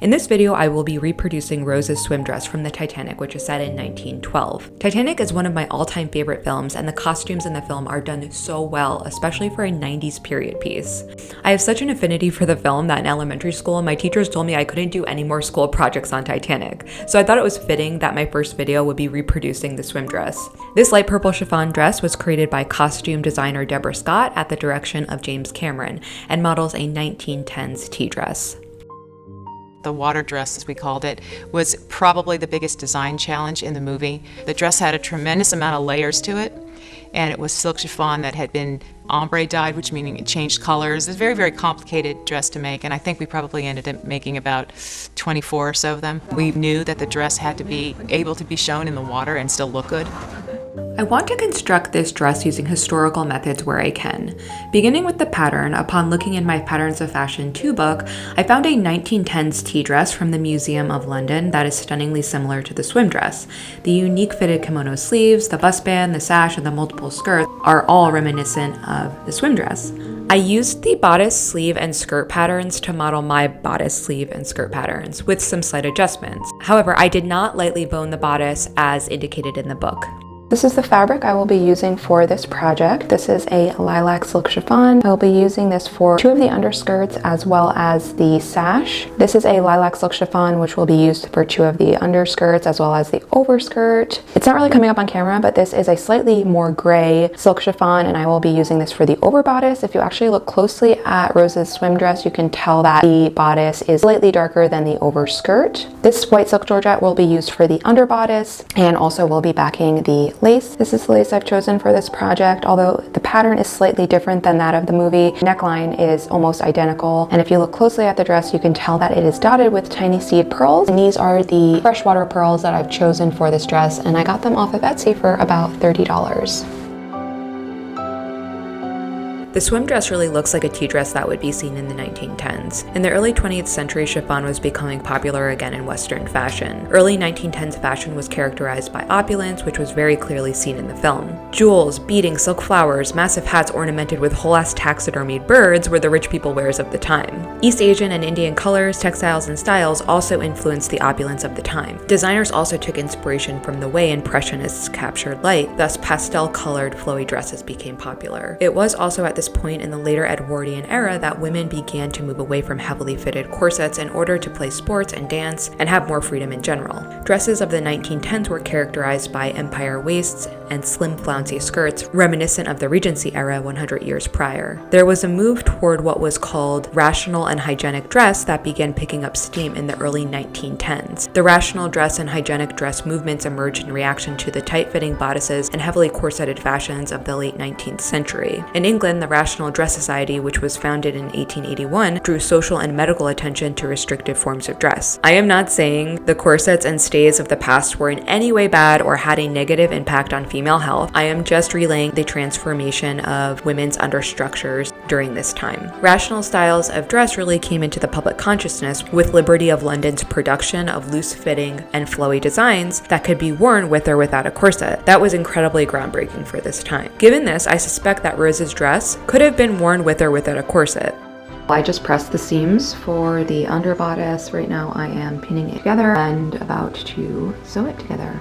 In this video, I will be reproducing Rose's swim dress from the Titanic, which is set in 1912. Titanic is one of my all-time favorite films, and the costumes in the film are done so well, especially for a 90s period piece. I have such an affinity for the film that in elementary school, my teachers told me I couldn't do any more school projects on Titanic, so I thought it was fitting that my first video would be reproducing the swim dress. This light purple chiffon dress was created by costume designer Deborah Scott at the direction of James Cameron and models a 1910s tea dress. The water dress, as we called it, was probably the biggest design challenge in the movie. The dress had a tremendous amount of layers to it, and it was silk chiffon that had been ombre dyed, which meaning it changed colors. It's a very, very complicated dress to make, and I think we probably ended up making about 24 or so of them. We knew that the dress had to be able to be shown in the water and still look good. I want to construct this dress using historical methods where I can. Beginning with the pattern, upon looking in my Patterns of Fashion 2 book, I found a 1910s tea dress from the Museum of London that is stunningly similar to the swim dress. The unique fitted kimono sleeves, the bust band, the sash, and the multiple skirts are all reminiscent of the swim dress. I used the bodice sleeve and skirt patterns to model my bodice sleeve and skirt patterns with some slight adjustments. However, I did not lightly bone the bodice as indicated in the book. This is the fabric I will be using for this project. This is a lilac silk chiffon. I will be using this for two of the underskirts as well as the sash. This is a lilac silk chiffon which will be used for two of the underskirts as well as the overskirt. It's not really coming up on camera, but this is a slightly more gray silk chiffon, and I will be using this for the over bodice. If you actually look closely at Rose's swim dress, you can tell that the bodice is slightly darker than the overskirt. This white silk georgette will be used for the underbodice and also will be backing the lace. This is the lace I've chosen for this project, although the pattern is slightly different than that of the movie. Neckline is almost identical, and if you look closely at the dress, you can tell that it is dotted with tiny seed pearls, and these are the freshwater pearls that I've chosen for this dress, and I got them off of Etsy for about $30. The swim dress really looks like a tea dress that would be seen in the 1910s. In the early 20th century, chiffon was becoming popular again in Western fashion. Early 1910s fashion was characterized by opulence, which was very clearly seen in the film. Jewels, beading, silk flowers, massive hats ornamented with whole-ass taxidermied birds were the rich people wares of the time. East Asian and Indian colors, textiles, and styles also influenced the opulence of the time. Designers also took inspiration from the way Impressionists captured light, thus pastel-colored flowy dresses became popular. It was also at this point in the later Edwardian era that women began to move away from heavily fitted corsets in order to play sports and dance and have more freedom in general. Dresses of the 1910s were characterized by empire waists and slim flouncy skirts reminiscent of the Regency era 100 years prior. There was a move toward what was called rational and hygienic dress that began picking up steam in the early 1910s. The rational dress and hygienic dress movements emerged in reaction to the tight-fitting bodices and heavily corseted fashions of the late 19th century. In England, the Rational Dress Society, which was founded in 1881, drew social and medical attention to restrictive forms of dress. I am not saying the corsets and stays of the past were in any way bad or had a negative impact on female health. I am just relaying the transformation of women's understructures during this time. Rational styles of dress really came into the public consciousness with Liberty of London's production of loose-fitting and flowy designs that could be worn with or without a corset. That was incredibly groundbreaking for this time. Given this, I suspect that Rose's dress could have been worn with or without a corset. I just pressed the seams for the underbodice. Right now I am pinning it together and about to sew it together.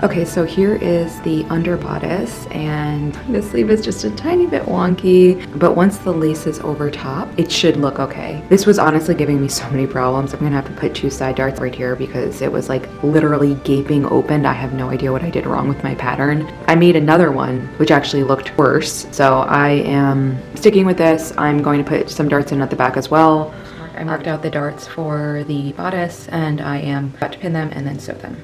Okay, so here is the underbodice, and the sleeve is just a tiny bit wonky, but once the lace is over top, it should look okay. This was honestly giving me so many problems. I'm gonna have to put two side darts right here because it was like literally gaping open. I have no idea what I did wrong with my pattern. I made another one, which actually looked worse, so I am sticking with this. I'm going to put some darts in at the back as well. I marked out the darts for the bodice, and I am about to pin them and then sew them.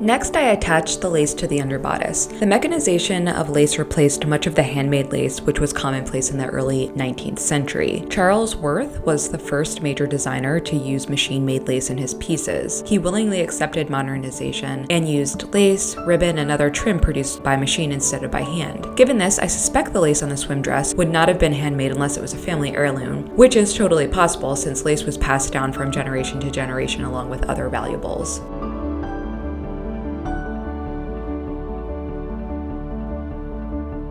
Next, I attached the lace to the underbodice. The mechanization of lace replaced much of the handmade lace, which was commonplace in the early 19th century. Charles Worth was the first major designer to use machine-made lace in his pieces. He willingly accepted modernization and used lace, ribbon, and other trim produced by machine instead of by hand. Given this, I suspect the lace on the swim dress would not have been handmade unless it was a family heirloom, which is totally possible since lace was passed down from generation to generation along with other valuables.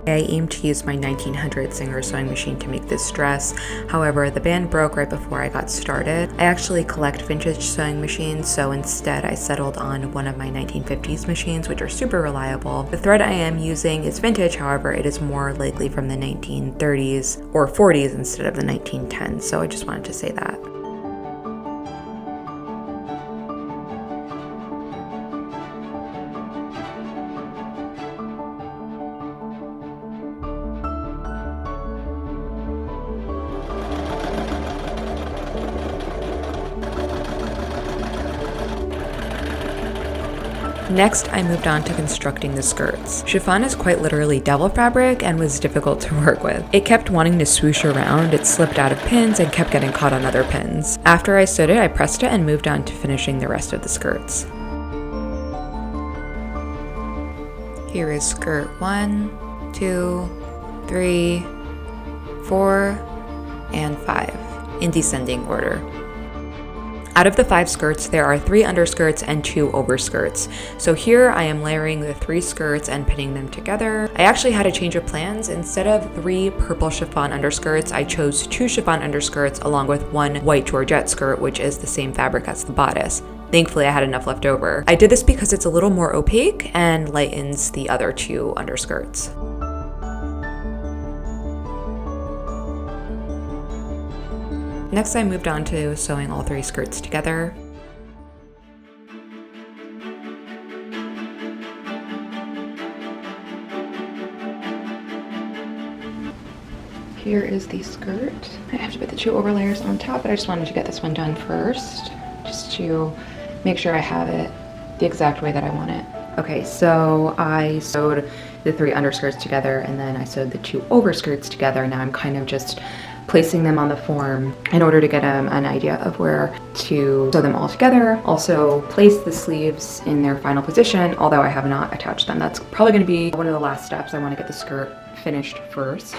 I aimed to use my 1900 Singer sewing machine to make this dress. However, the band broke right before I got started. I actually collect vintage sewing machines, so instead I settled on one of my 1950s machines, which are super reliable. The thread I am using is vintage, however, it is more likely from the 1930s or 40s instead of the 1910s, so I just wanted to say that. Next, I moved on to constructing the skirts. Chiffon is quite literally devil fabric and was difficult to work with. It kept wanting to swoosh around, it slipped out of pins and kept getting caught on other pins. After I sewed it, I pressed it and moved on to finishing the rest of the skirts. Here is skirt 1, 2, 3, 4, and 5 in descending order. Out of the 5 skirts, there are 3 underskirts and 2 overskirts. So here I am layering the 3 skirts and pinning them together. I actually had a change of plans. Instead of 3 purple chiffon underskirts, I chose 2 chiffon underskirts along with 1 white georgette skirt, which is the same fabric as the bodice. Thankfully, I had enough left over. I did this because it's a little more opaque and lightens the other 2 underskirts. Next, I moved on to sewing all 3 skirts together. Here is the skirt. I have to put the 2 overlayers on top, but I just wanted to get this one done first, just to make sure I have it the exact way that I want it. Okay, so I sewed the 3 underskirts together and then I sewed the 2 overskirts together. Now I'm kind of just placing them on the form in order to get an idea of where to sew them all together. Also place the sleeves in their final position, although I have not attached them. That's probably going to be one of the last steps. I want to get the skirt finished first.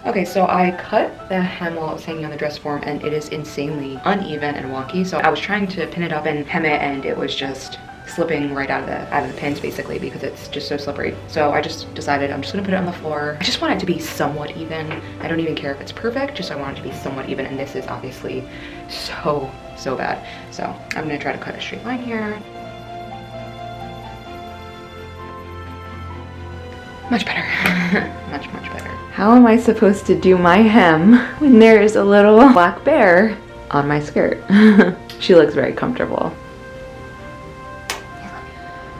Okay, so I cut the hem while it was hanging on the dress form and it is insanely uneven and wonky. So I was trying to pin it up and hem it and it was just slipping right out of the pins basically because it's just so slippery. So I just decided I'm just gonna put it on the floor. I just want it to be somewhat even. I don't even care if it's perfect, just I want it to be somewhat even, and this is obviously so bad. So I'm gonna try to cut a straight line here. Much better. much better. How am I supposed to do my hem when there is a little black bear on my skirt? She looks very comfortable.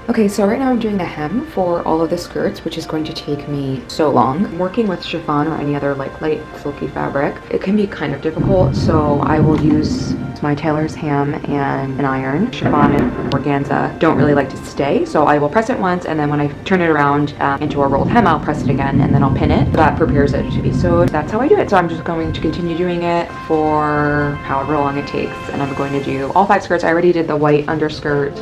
Okay, so right now I'm doing the hem for all of the skirts, which is going to take me so long. Working with chiffon or any other like light silky fabric, it can be kind of difficult, so I will use my tailor's ham and an iron. Chiffon and organza don't really like to stay, so I will press it once, and then when I turn it around into a rolled hem, I'll press it again, and then I'll pin it. That prepares it to be sewed. That's how I do it. So I'm just going to continue doing it for however long it takes, and I'm going to do all 5 skirts. I already did the white underskirt.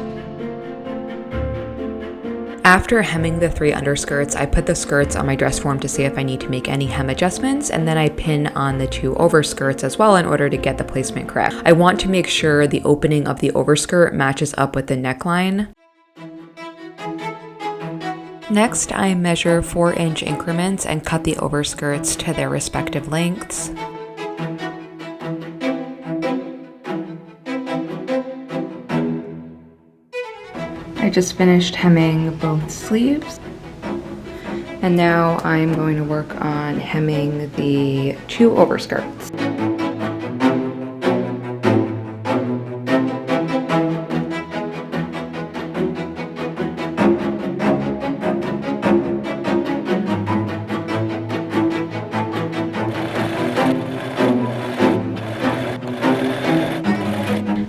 After hemming the 3 underskirts, I put the skirts on my dress form to see if I need to make any hem adjustments, and then I pin on the 2 overskirts as well in order to get the placement correct. I want to make sure the opening of the overskirt matches up with the neckline. Next, I measure 4-inch increments and cut the overskirts to their respective lengths. I just finished hemming both sleeves, and now I'm going to work on hemming the 2 overskirts.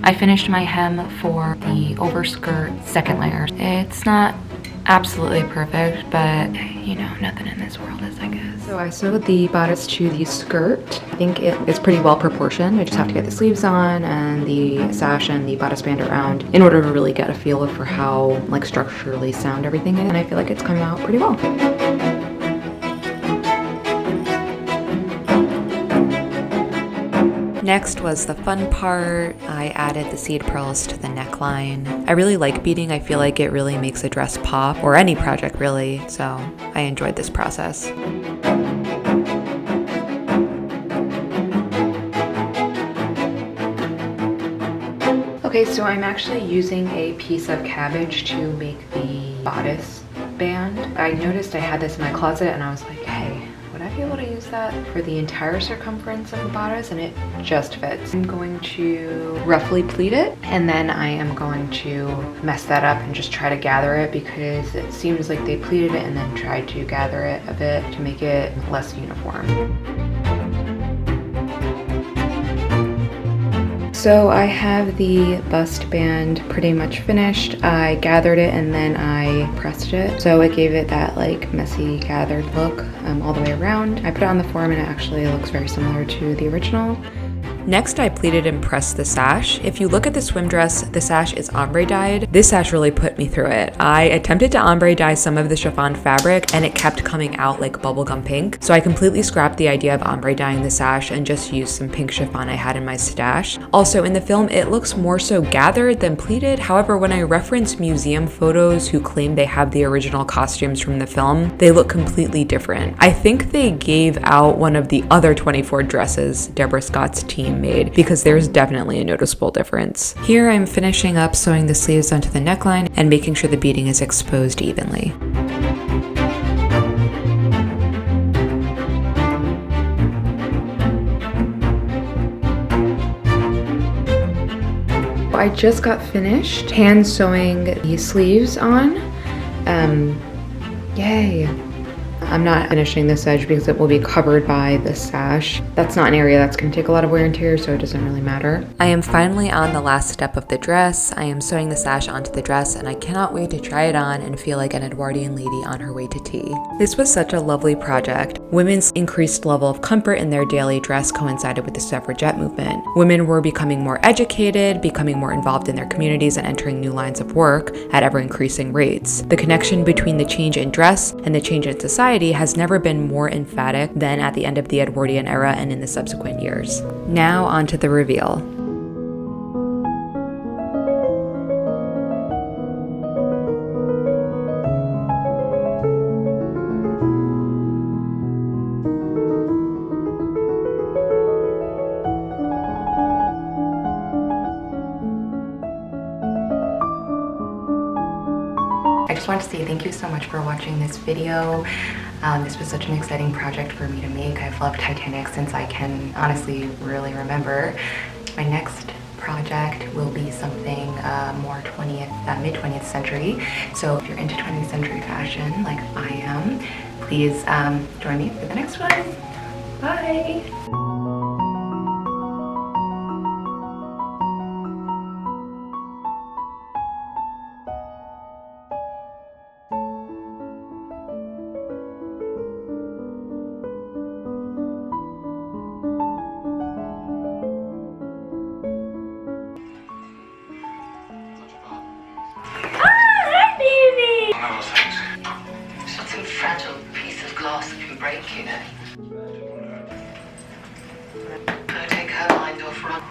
I finished my hem for the overskirt second layer. It's not absolutely perfect, but you know, nothing in this world is, I guess. So I sewed the bodice to the skirt. I think it is pretty well proportioned. I just have to get the sleeves on and the sash and the bodice band around in order to really get a feel for how like structurally sound everything is. And I feel like it's coming out pretty well. Next was the fun part. I added the seed pearls to the neckline. I really like beading. I feel like it really makes a dress pop, or any project really, so I enjoyed this process. Okay, so I'm actually using a piece of cabbage to make the bodice band. I noticed I had this in my closet and I was like, hey, would I be able to use that for the entire circumference of the bodice? And it just fits. I'm going to roughly pleat it, and then I am going to mess that up and just try to gather it, because it seems like they pleated it and then tried to gather it a bit to make it less uniform. So I have the bust band pretty much finished. I gathered it and then I pressed it. So it gave it that like messy gathered look all the way around. I put it on the form and it actually looks very similar to the original. Next, I pleated and pressed the sash. If you look at the swim dress, the sash is ombre dyed. This sash really put me through it. I attempted to ombre dye some of the chiffon fabric and it kept coming out like bubblegum pink. So I completely scrapped the idea of ombre dyeing the sash and just used some pink chiffon I had in my stash. Also, in the film, it looks more so gathered than pleated. However, when I reference museum photos who claim they have the original costumes from the film, they look completely different. I think they gave out one of the other 24 dresses Deborah Scott's team made, because there's definitely a noticeable difference. Here I'm finishing up sewing the sleeves onto the neckline and making sure the beading is exposed evenly. I just got finished hand sewing the sleeves on. Yay! I'm not finishing this edge because it will be covered by the sash. That's not an area that's going to take a lot of wear and tear, so it doesn't really matter. I am finally on the last step of the dress. I am sewing the sash onto the dress and I cannot wait to try it on and feel like an Edwardian lady on her way to tea. This was such a lovely project. Women's increased level of comfort in their daily dress coincided with the suffragette movement. Women were becoming more educated, becoming more involved in their communities, and entering new lines of work at ever increasing rates. The connection between the change in dress and the change in society has never been more emphatic than at the end of the Edwardian era and in the subsequent years. Now onto the reveal. I just want to say thank you so much for watching this video. This was such an exciting project for me to make. I've loved Titanic since I can honestly really remember. My next project will be something more mid-20th century. So if you're into 20th century fashion like I am, please join me for the next one. Bye! Such a fragile piece of glass that can break, you know. Can I take her mind off run?